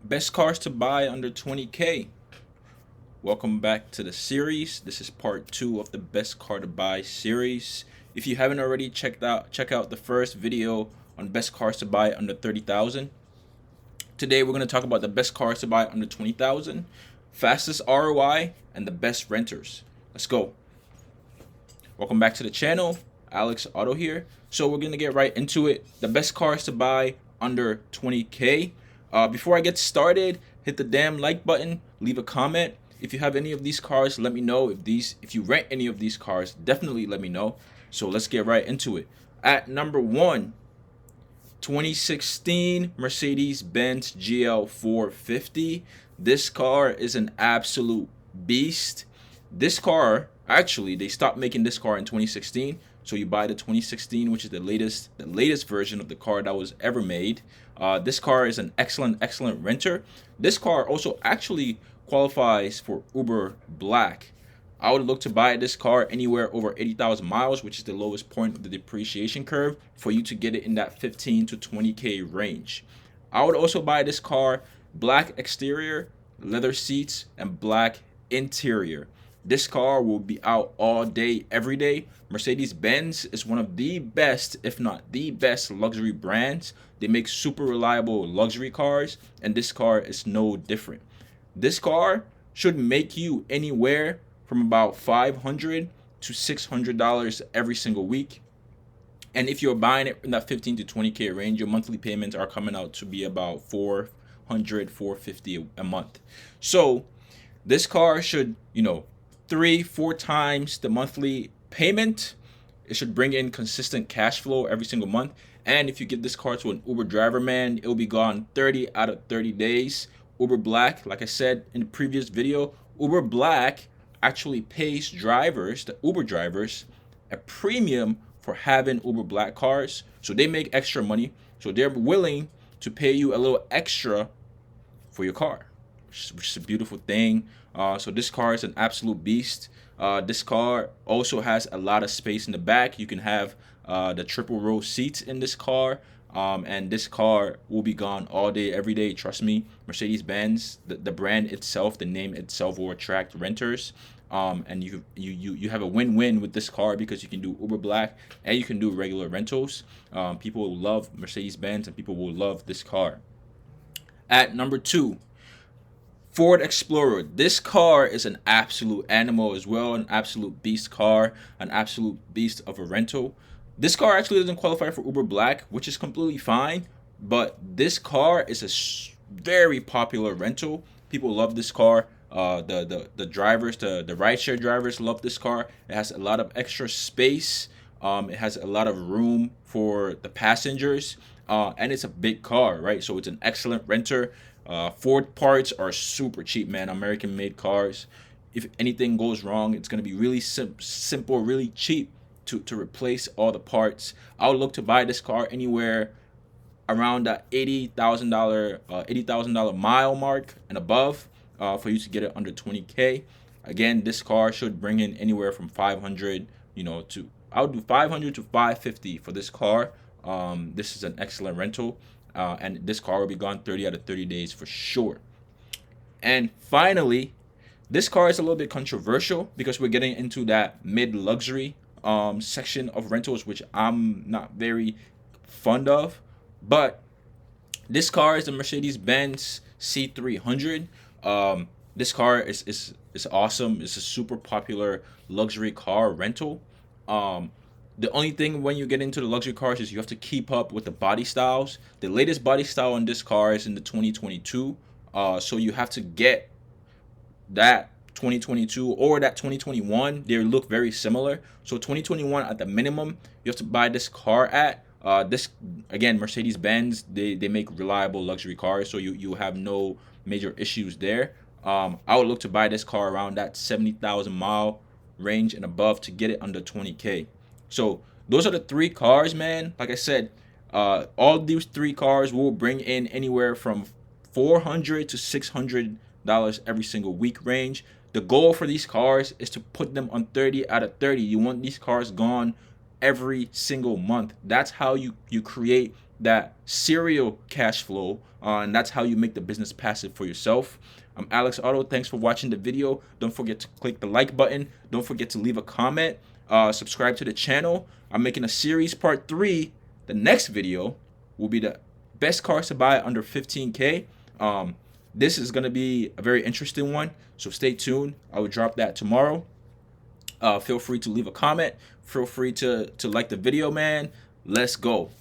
Best cars to buy under 20K. Welcome back to the series. This is part 2 of the best car to buy series. If you haven't already check out the first video on best cars to buy under 30,000. Today we're going to talk about the best cars to buy under 20,000, fastest ROI, and the best renters. Let's go. Welcome back to the channel. Alex Auto here. So we're going to get right into it. The best cars to buy under 20K. Before I get started, hit the damn like button, leave a comment. If you have any of these cars, let me know. If you rent any of these cars, definitely let me know. So let's get right into it. At number 1, 2016 Mercedes-Benz GL 450. This car is an absolute beast. This car, actually, they stopped making this car in 2016. So you buy the 2016, which is the latest version of the car that was ever made. This car is an excellent renter. This car also actually qualifies for Uber Black. I would look to buy this car anywhere over 80,000 miles, which is the lowest point of the depreciation curve, for you to get it in that 15 to 20K range. I would also buy this car black exterior, leather seats, and black interior. This car will be out all day, every day. Mercedes-Benz is one of the best, if not the best, luxury brands. They make super reliable luxury cars, and this car is no different. This car should make you anywhere from about $500 to $600 every single week. And if you're buying it in that 15 to 20K range, your monthly payments are coming out to be about $450 a month. So this car should, 3-4 times the monthly payment. It should bring in consistent cash flow every single month. And if you give this car to an Uber driver, man, it'll be gone 30 out of 30 days. Uber Black, like I said in the previous video, Uber Black actually pays the Uber drivers, a premium for having Uber Black cars. So they make extra money. So they're willing to pay you a little extra for your car, which is a beautiful thing. So this car is an absolute beast. This car also has a lot of space in the back. You can have the triple row seats in this car. And this car will be gone all day, every day. Trust me, Mercedes-Benz, the brand itself, the name itself will attract renters. And you have a win-win with this car because you can do Uber Black and you can do regular rentals. People will love Mercedes-Benz and people will love this car. At number 2, Ford Explorer. This car is an absolute animal as well, an absolute beast car, an absolute beast of a rental. This car actually doesn't qualify for Uber Black, which is completely fine, but this car is a very popular rental. People love this car. The drivers, the rideshare drivers love this car. It has a lot of extra space. It has a lot of room for the passengers, and it's a big car, right? So it's an excellent renter. Ford parts are super cheap, man. American-made cars. If anything goes wrong, it's gonna be really simple, really cheap to replace all the parts. I would look to buy this car anywhere around that $80,000 mile mark and above, for you to get it under 20K. Again, this car should bring in anywhere from 500, to I would do 500 to 550 for this car. This is an excellent rental, and this car will be gone 30 out of 30 days for sure. And finally, this car is a little bit controversial because we're getting into that mid-luxury section of rentals, which I'm not very fond of. But this car is the Mercedes-Benz C300. This car is awesome. It's a super popular luxury car rental. The only thing when you get into the luxury cars is you have to keep up with the body styles. The latest body style on this car is in the 2022. So you have to get that 2022 or that 2021. They look very similar. So 2021 at the minimum, you have to buy this car at. This again, Mercedes-Benz, they make reliable luxury cars, so you have no major issues there. I would look to buy this car around that 70,000 mile range and above to get it under 20K. So those are the 3 cars, man. Like I said, all these 3 cars will bring in anywhere from $400 to $600 every single week range. The goal for these cars is to put them on 30 out of 30. You want these cars gone every single month. That's how you create that serial cash flow and that's how you make the business passive for yourself. I'm Alex Otto. Thanks for watching the video. Don't forget to click the like button. Don't forget to leave a comment. Subscribe to the channel. I'm making a series part 3. The next video will be the best cars to buy under 15K. This is going to be a very interesting one, so stay tuned. I will drop that tomorrow. Feel free to leave a comment. Feel free to like the video, man. Let's go.